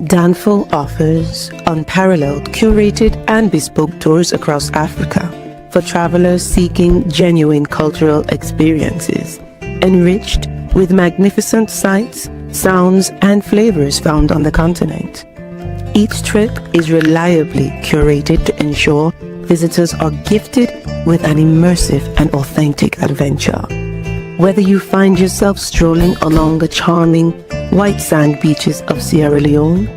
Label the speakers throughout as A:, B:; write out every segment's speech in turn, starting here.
A: Danful offers unparalleled, curated, and bespoke tours across Africa for travelers seeking genuine cultural experiences, enriched with magnificent sights, sounds, and flavors found on the continent. Each trip is reliably curated to ensure visitors are gifted with an immersive and authentic adventure. Whether you find yourself strolling along the charming white sand beaches of Sierra Leone,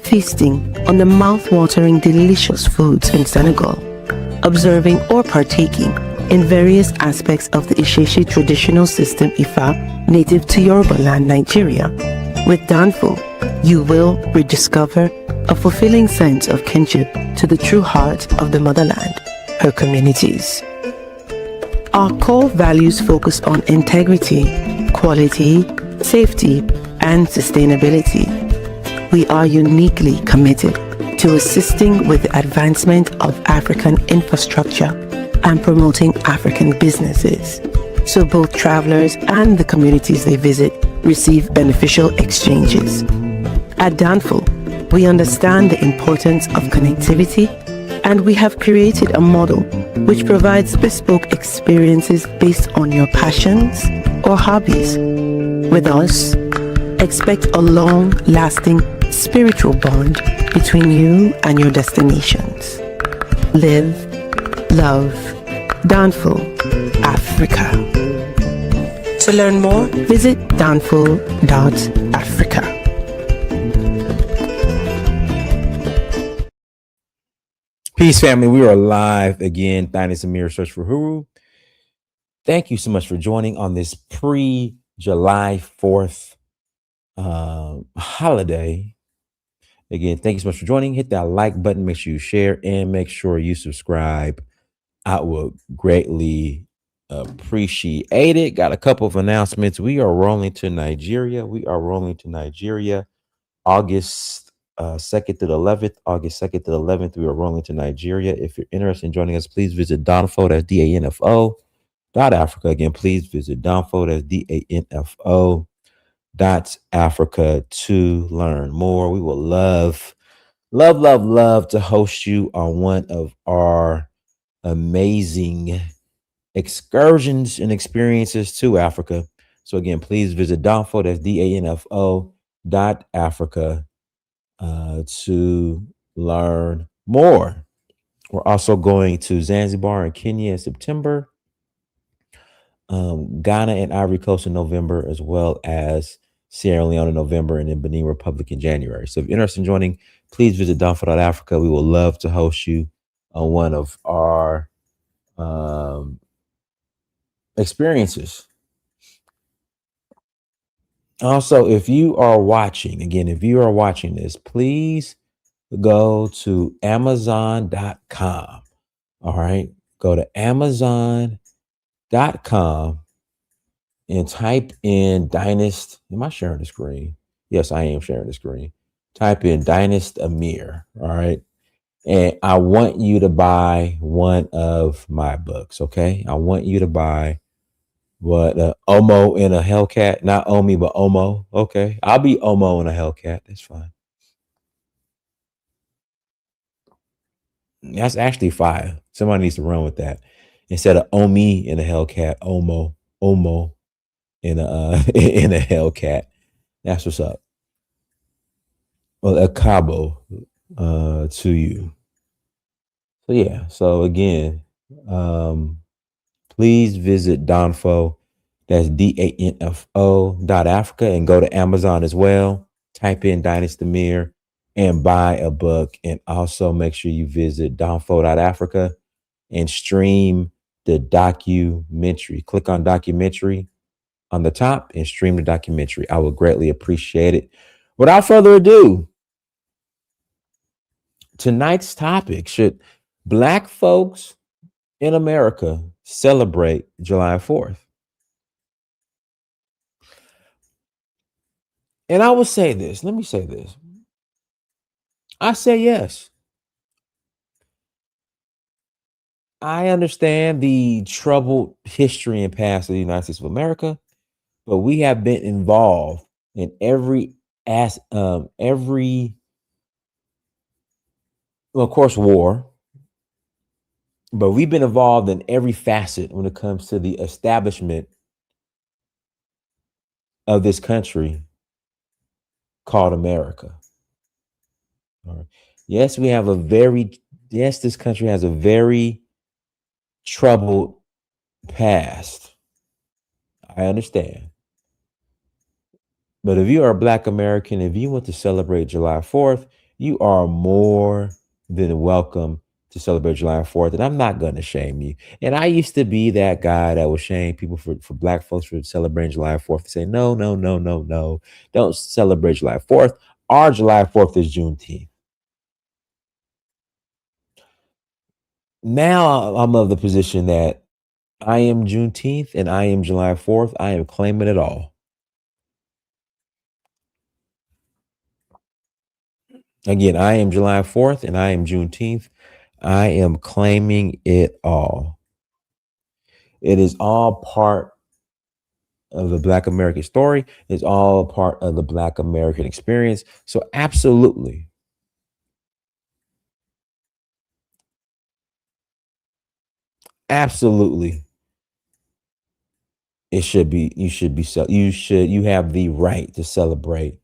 A: feasting on the mouth-watering delicious foods in Senegal, observing or partaking in various aspects of the Isheshi traditional system Ifa native to Yoruba land, Nigeria, with Danful, you will rediscover a fulfilling sense of kinship to the true heart of the motherland, her communities. Our core values focus on integrity, quality, safety, and sustainability. We are uniquely committed to assisting with the advancement of African infrastructure and promoting African businesses, so both travelers and the communities they visit receive beneficial exchanges. At Danful, we understand the importance of connectivity, and we have created a model which provides bespoke experiences based on your passions or hobbies. With us, expect a long-lasting spiritual bond between you and your destinations. Live, love, Danful, Africa. To learn more, visit danful.africa.
B: Peace, family. We are live again. Thanis Amir, Search for Huru. Thank you so much for joining on this pre-July 4th holiday. Again, thank you so much for joining. Hit that like button. Make sure you share and make sure you subscribe. I would greatly appreciate it. Got a couple of announcements. We are rolling to Nigeria. August 2nd to the 11th. August 2nd to the 11th, we are rolling to Nigeria. If you're interested in joining us, please visit Danfo, that's DANFO.Africa. Again, please visit Danfo, that's DANFO.Africa to learn more. We will love to host you on one of our amazing excursions and experiences to Africa. So again, please visit Danfo, that's DANFO.Africa to learn more. We're also going to Zanzibar and Kenya in September, Ghana and Ivory Coast in November, as well as Sierra Leone in November, and then Benin Republic in January. So if you're interested in joining, please visit Danfo.Africa. We will love to host you on one of our experiences. Also, if you are watching this, please go to Amazon.com. All right. Go to Amazon.com and type in Dynast. Am I sharing the screen? Yes, I am sharing the screen. Type in Dynast Amir. All right. And I want you to buy one of my books. Okay. I want you to buy Omo in a Hellcat, not Omi, but Omo. Okay. I'll be Omo in a Hellcat. That's fine. That's actually fire. Somebody needs to run with that. Instead of Omi in a Hellcat, Omo in a in a Hellcat. That's what's up. Well, a Cabo to you. So yeah. So again, please visit Danfo, that's DANFO.Africa, and go to Amazon as well. Type in Dynast Amir and buy a book. And also make sure you visit Danfo.Africa and stream the documentary. Click on documentary on the top and stream the documentary. I would greatly appreciate it. Without further ado, tonight's topic: should Black folks in America celebrate July 4th? And I will say this. Let me say this. I say yes. I understand the troubled history and past of the United States of America, but we have been involved in every well, of course, war, but we've been involved in every facet when it comes to the establishment of this country called America. All right. Yes, we have a very, yes, this country has a very troubled past. I understand. But if you are a Black American, if you want to celebrate July 4th, you are more than welcome to celebrate July 4th. And I'm not going to shame you. And I used to be that guy that would shame people for Black folks for celebrating July 4th to say, no, no, no, no, no. Don't celebrate July 4th. Our July 4th is Juneteenth. Now I'm of the position that I am Juneteenth and I am July 4th. I am claiming it all. Again, I am July 4th and I am Juneteenth. I am claiming it all. It is all part of the Black American story. It's all part of the Black American experience. So absolutely, absolutely, it should be, you have the right to celebrate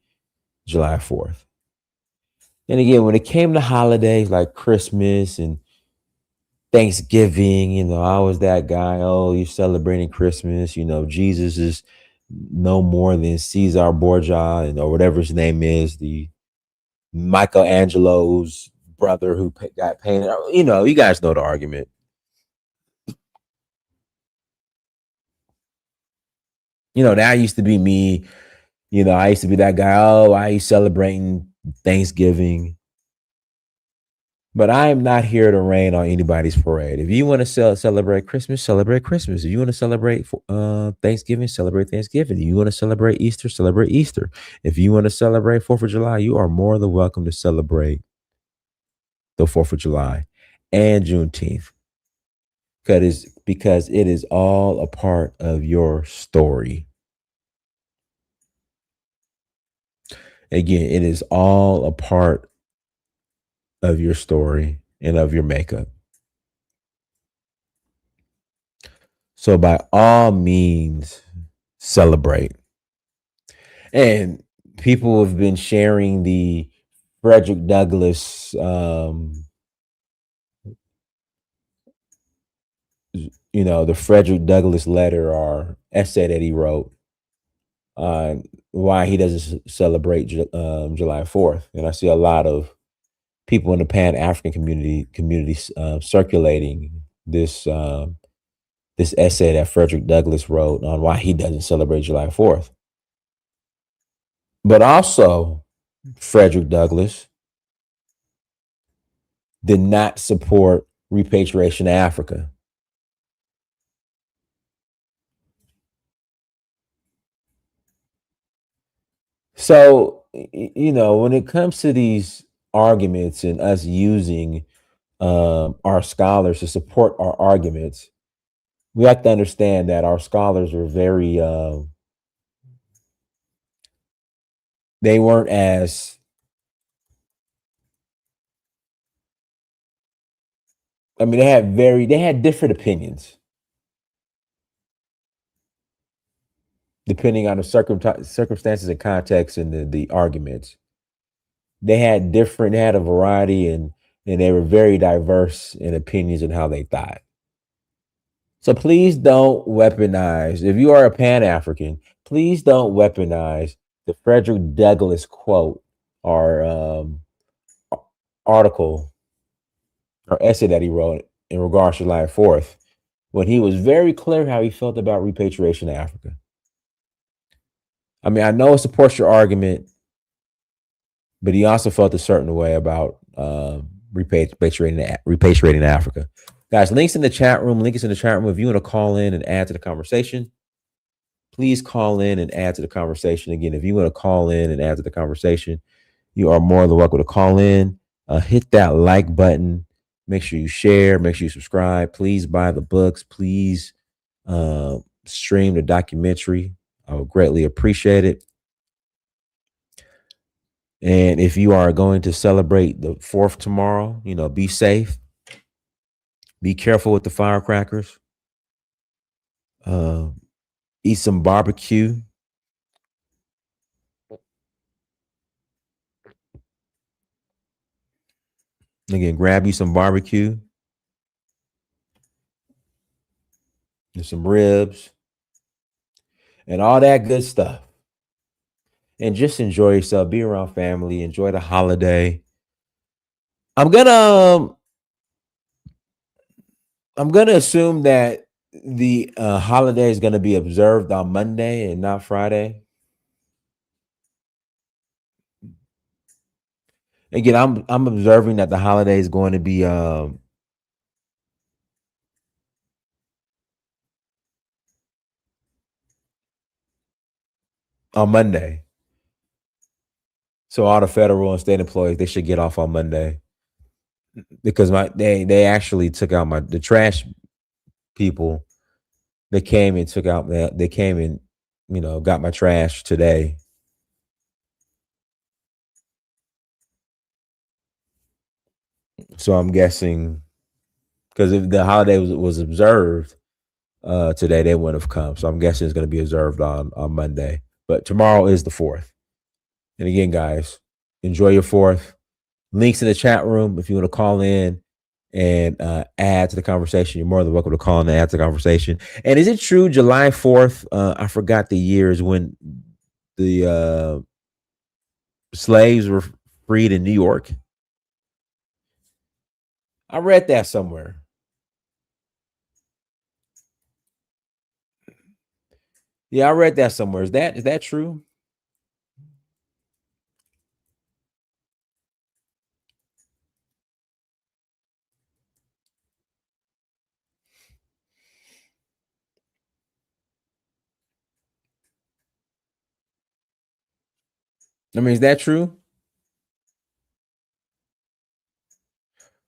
B: July 4th. And again, when it came to holidays like Christmas and Thanksgiving, I was that guy. Oh, you're celebrating Christmas. Jesus is no more than Caesar Borgia or whatever his name is, the Michelangelo's brother who got painted. You guys know the argument. That used to be me. I used to be that guy. Oh, why are you celebrating Thanksgiving? But I am not here to rain on anybody's parade. If you want to celebrate Christmas, celebrate Christmas. If you want to celebrate Thanksgiving, celebrate Thanksgiving. If you want to celebrate Easter, celebrate Easter. If you want to celebrate 4th of July, you are more than welcome to celebrate the 4th of July and Juneteenth. Because it is all a part of your story. Again, it is all a part of your story and of your makeup. So by all means, celebrate. And people have been sharing the Frederick Douglass, the Frederick Douglass letter or essay that he wrote on why he doesn't celebrate July 4th. And I see a lot of people in the Pan African community circulating this essay that Frederick Douglass wrote on why he doesn't celebrate July 4th. But also, Frederick Douglass did not support repatriation to Africa. So, when it comes to these arguments and us using our scholars to support our arguments, we have to understand that our scholars are very, they weren't as, they had different opinions depending on the circumstances and context and the arguments. They had a variety and they were very diverse in opinions and how they thought. So please don't weaponize, if you are a Pan-African, please don't weaponize the Frederick Douglass quote or article or essay that he wrote in regards to July 4th, when he was very clear how he felt about repatriation to Africa. I know it supports your argument, but he also felt a certain way about repatriating to Africa. Guys, links in the chat room. Link is in the chat room. If you want to call in and add to the conversation, please call in and add to the conversation. Again, if you want to call in and add to the conversation, you are more than welcome to call in. Hit that like button. Make sure you share. Make sure you subscribe. Please buy the books. Please stream the documentary. I would greatly appreciate it. And if you are going to celebrate the 4th tomorrow, be safe. Be careful with the firecrackers. Eat some barbecue. Again, grab you some barbecue and some ribs and all that good stuff. And just enjoy yourself. Be around family. Enjoy the holiday. I'm gonna assume that the holiday is gonna be observed on Monday and not Friday. Again, I'm observing that the holiday is going to be on Monday. So all the federal and state employees, they should get off on Monday because they actually took out the trash people. They came and got my trash today. So I'm guessing because if the holiday was observed today, they wouldn't have come. So I'm guessing it's going to be observed on Monday. But tomorrow is the 4th. And again, guys, enjoy your 4th. Links in the chat room if you want to call in and add to the conversation. You're more than welcome to call in and add to the conversation. And is it true July 4th? I forgot the years when the slaves were freed in New York. I read that somewhere. Yeah, I read that somewhere. Is that true? I mean, is that true?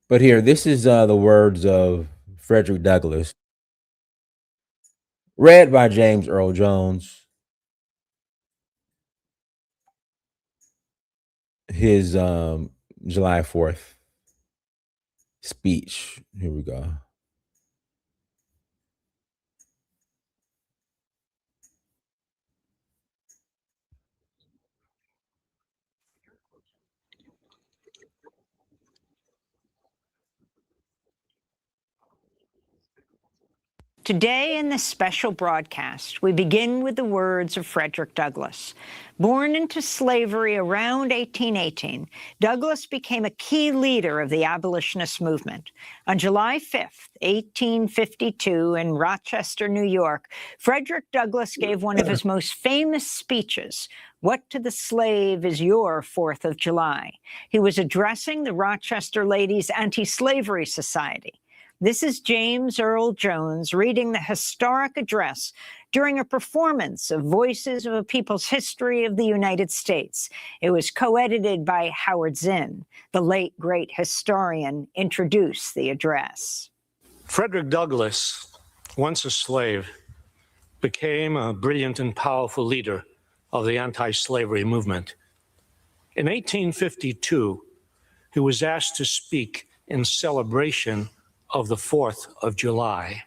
B: But here, this is the words of Frederick Douglass, read by James Earl Jones. His July 4th speech. Here we go.
C: Today, in this special broadcast, we begin with the words of Frederick Douglass. Born into slavery around 1818, Douglass became a key leader of the abolitionist movement. On July 5th, 1852, in Rochester, New York, Frederick Douglass gave one of his most famous speeches, "What to the Slave is Your 4th of July?" He was addressing the Rochester Ladies Anti-Slavery Society. This is James Earl Jones reading the historic address during a performance of Voices of a People's History of the United States. It was co-edited by Howard Zinn. The late, great historian introduced the address.
D: Frederick Douglass, once a slave, became a brilliant and powerful leader of the anti-slavery movement. In 1852, he was asked to speak in celebration of the 4th of July.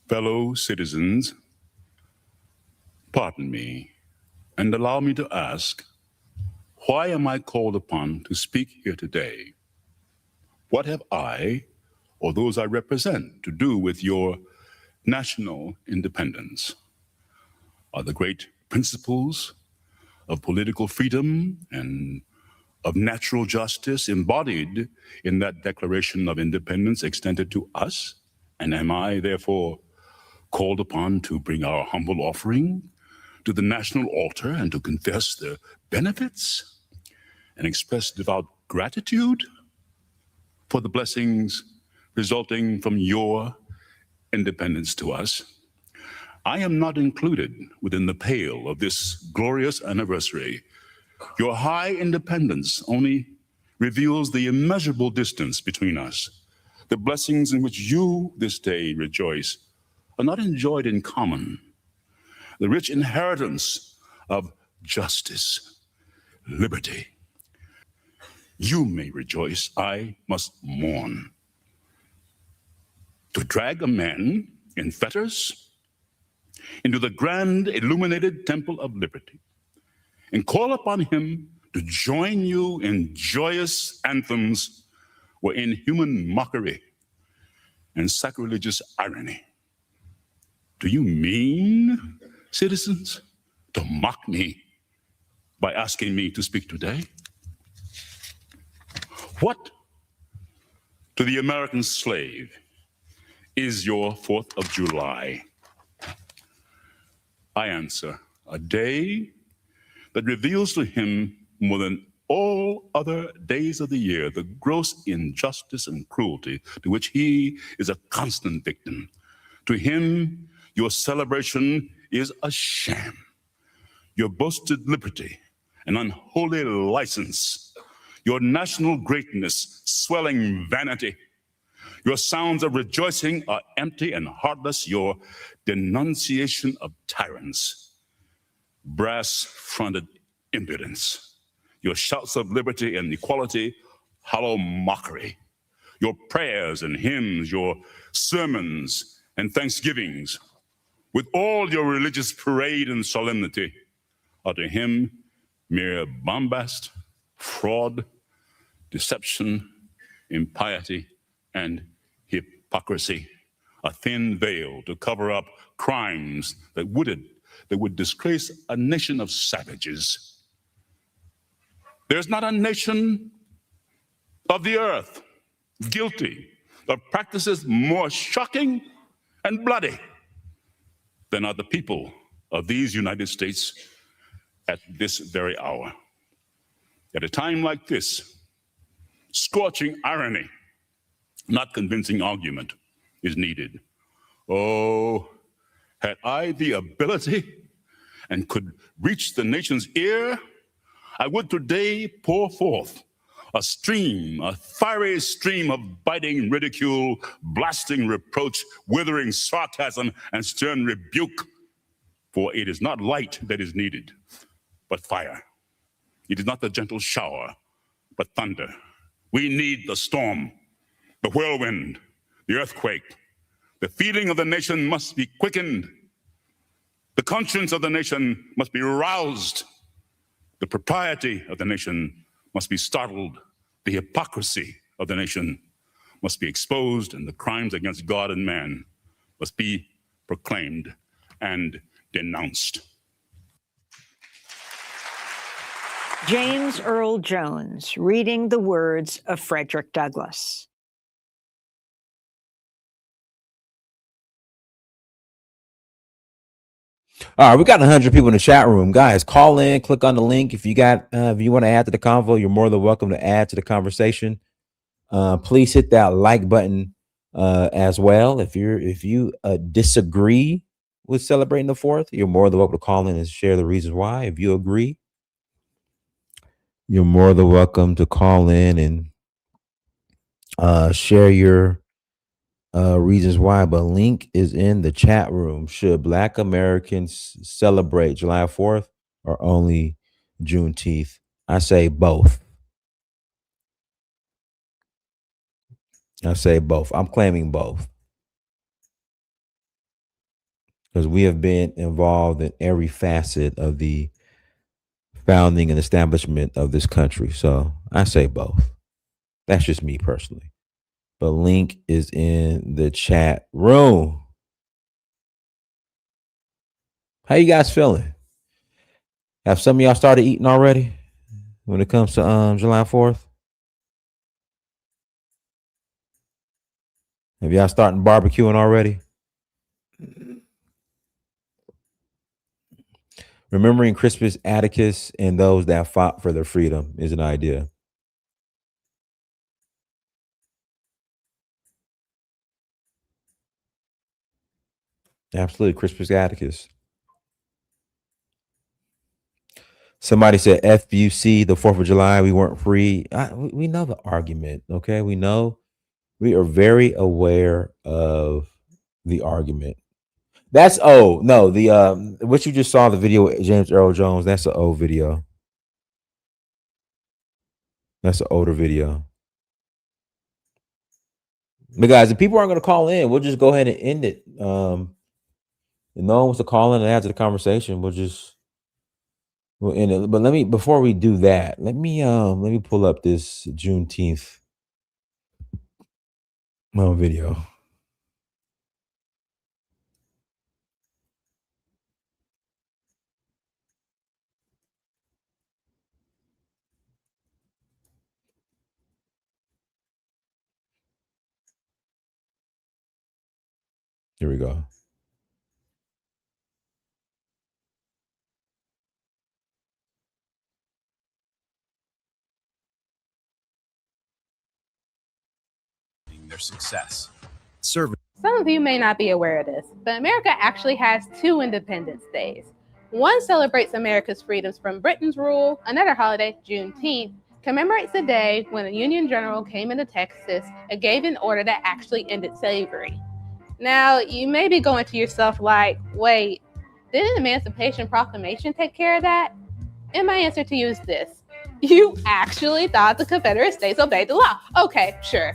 E: Fellow citizens, pardon me and allow me to ask, why am I called upon to speak here today? What have I, or those I represent, to do with your national independence? Are the great principles of political freedom and of natural justice embodied in that Declaration of Independence extended to us? And am I therefore called upon to bring our humble offering to the national altar and to confess the benefits and express devout gratitude for the blessings resulting from your independence to us? I am not included within the pale of this glorious anniversary. Your high independence only reveals the immeasurable distance between us. The blessings in which you this day rejoice are not enjoyed in common. The rich inheritance of justice, liberty. You may rejoice, I must mourn. To drag a man in fetters into the grand illuminated temple of liberty and call upon him to join you in joyous anthems were inhuman mockery and sacrilegious irony. Do you mean, citizens, to mock me by asking me to speak today? What to the American slave is your 4th of July? I answer, a day that reveals to him more than all other days of the year the gross injustice and cruelty to which he is a constant victim. To him, your celebration is a sham. Your boasted liberty, an unholy license. Your national greatness, swelling vanity. Your sounds of rejoicing are empty and heartless. Your denunciation of tyrants, brass-fronted impudence. Your shouts of liberty and equality, hollow mockery. Your prayers and hymns, your sermons and thanksgivings, with all your religious parade and solemnity, are to him mere bombast, fraud, deception, impiety, and hypocrisy, a thin veil to cover up crimes that would disgrace a nation of savages. There's not a nation of the earth guilty of practices more shocking and bloody than are the people of these United States at this very hour. At a time like this, scorching irony, not convincing argument, is needed. Oh, had I the ability and could reach the nation's ear, I would today pour forth a stream, a fiery stream of biting ridicule, blasting reproach, withering sarcasm, and stern rebuke. For it is not light that is needed, but fire. It is not the gentle shower, but thunder. We need the storm, the whirlwind, the earthquake. The feeling of the nation must be quickened. The conscience of the nation must be roused. The propriety of the nation must be startled. The hypocrisy of the nation must be exposed, and the crimes against God and man must be proclaimed and denounced.
C: James Earl Jones reading the words of Frederick Douglass.
B: All right, we got 100 people in the chat room. Guys, call in, click on the link. If you want to add to the convo, you're more than welcome to add to the conversation. Please hit that like button as well. If you disagree with celebrating the 4th, you're more than welcome to call in and share the reasons why. If you agree, you're more than welcome to call in and share your reasons why. But link is in the chat room. Should Black Americans celebrate July 4th or only Juneteenth? I say both. I'm claiming both, because we have been involved in every facet of the founding and establishment of this country. So I say both. That's just me personally. But link is in the chat room. How you guys feeling? Have some of y'all started eating already when it comes to July 4th? Have y'all starting barbecuing already? Remembering Crispus Attucks and those that fought for their freedom is an idea. Absolutely, Crispus Attucks. Somebody said FUC, the 4th of July, we weren't free. We know the argument, okay? We are very aware of the argument. That's no, the what you just saw, the video with James Earl Jones, that's an old video. That's an older video. But guys, if people aren't going to call in, we'll just go ahead and end it. If no one wants to call in and add to the conversation, we'll end it. But before we do that, let me pull up this Juneteenth video. Here we go.
F: Their success.
G: Some of you may not be aware of this, but America actually has 2 Independence Days. One celebrates America's freedoms from Britain's rule. Another holiday, Juneteenth, commemorates the day when a Union general came into Texas and gave an order that actually ended slavery. Now, you may be going to yourself like, wait, didn't the Emancipation Proclamation take care of that? And my answer to you is this. You actually thought the Confederate States obeyed the law. Okay, sure.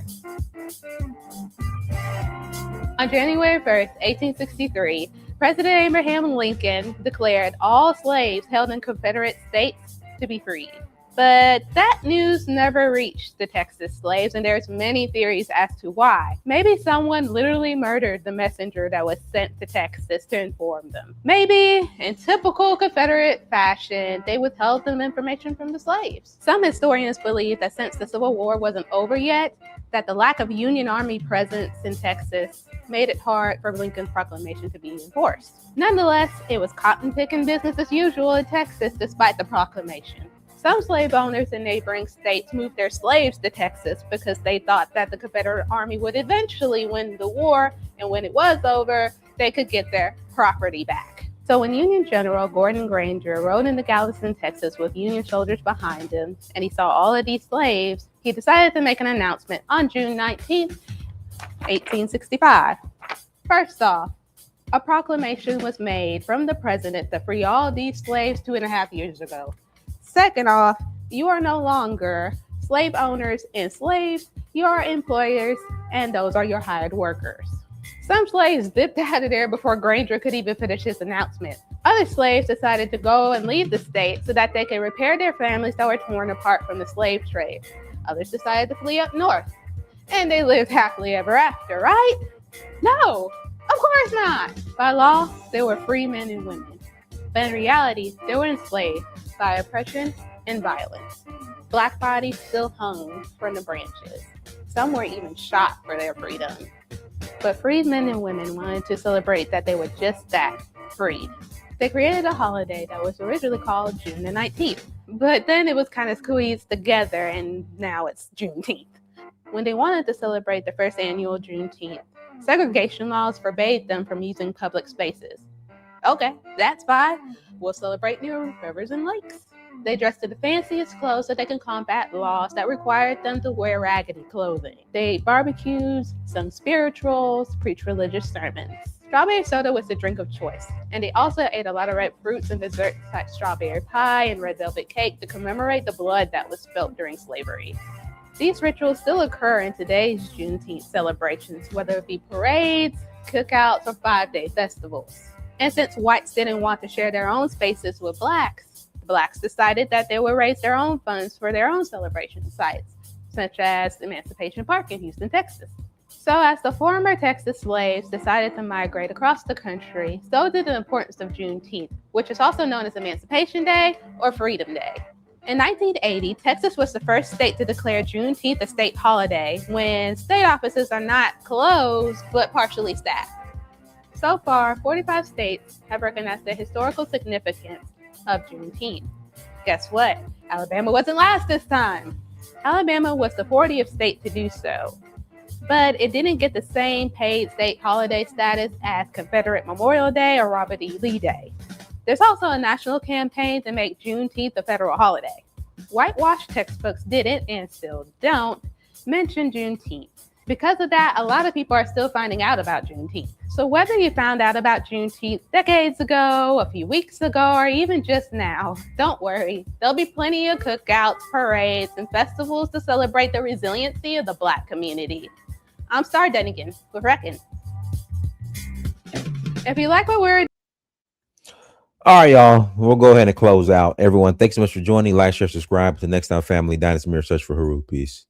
G: On January 1st, 1863, President Abraham Lincoln declared all slaves held in Confederate states to be freed. But that news never reached the Texas slaves, and there's many theories as to why. Maybe someone literally murdered the messenger that was sent to Texas to inform them. Maybe, in typical Confederate fashion, they withheld some information from the slaves. Some historians believe that since the Civil War wasn't over yet, that the lack of Union Army presence in Texas made it hard for Lincoln's proclamation to be enforced. Nonetheless, it was cotton-picking business as usual in Texas despite the proclamation. Some slave owners in neighboring states moved their slaves to Texas because they thought that the Confederate Army would eventually win the war, and when it was over, they could get their property back. So when Union General Gordon Granger rode into Galveston, Texas with Union soldiers behind him, and he saw all of these slaves, he decided to make an announcement on June 19th, 1865. First off, a proclamation was made from the president to free all these slaves 2.5 years ago. Second off, you are no longer slave owners and slaves, you are employers, and those are your hired workers. Some slaves dipped out of there before Granger could even finish his announcement. Other slaves decided to go and leave the state so that they could repair their families that were torn apart from the slave trade. Others decided to flee up north. And they lived happily ever after, right? No, of course not. By law, they were free men and women. But in reality, they were enslaved by oppression and violence. Black bodies still hung from the branches. Some were even shot for their freedom. But freed men and women wanted to celebrate that they were just that, freed. They created a holiday that was originally called June the 19th, but then it was kind of squeezed together and now it's Juneteenth. When they wanted to celebrate the first annual Juneteenth, segregation laws forbade them from using public spaces. Okay, that's fine. We'll celebrate near rivers and lakes. They dressed in the fanciest clothes so they can combat laws that required them to wear raggedy clothing. They ate barbecues, sung spirituals, preached religious sermons. Strawberry soda was the drink of choice, and they also ate a lot of red fruits and desserts like strawberry pie and red velvet cake to commemorate the blood that was spilt during slavery. These rituals still occur in today's Juneteenth celebrations, whether it be parades, cookouts, or 5-day festivals. And since whites didn't want to share their own spaces with blacks, the blacks decided that they would raise their own funds for their own celebration sites, such as Emancipation Park in Houston, Texas. So as the former Texas slaves decided to migrate across the country, so did the importance of Juneteenth, which is also known as Emancipation Day or Freedom Day. In 1980, Texas was the first state to declare Juneteenth a state holiday when state offices are not closed but partially staffed. So far, 45 states have recognized the historical significance of Juneteenth. Guess what? Alabama wasn't last this time. Alabama was the 40th state to do so, but it didn't get the same paid state holiday status as Confederate Memorial Day or Robert E. Lee Day. There's also a national campaign to make Juneteenth a federal holiday. Whitewash textbooks didn't, and still don't, mention Juneteenth. Because of that, a lot of people are still finding out about Juneteenth. So whether you found out about Juneteenth decades ago, a few weeks ago, or even just now, don't worry. There'll be plenty of cookouts, parades, and festivals to celebrate the resiliency of the Black community. I'm Star Dunnigan with Reckon. If you like what we're
B: All right, y'all. We'll go ahead and close out. Everyone, thanks so much for joining. Like, share, subscribe to Next Time Family Dynasty Mirror Search for Haru. Peace.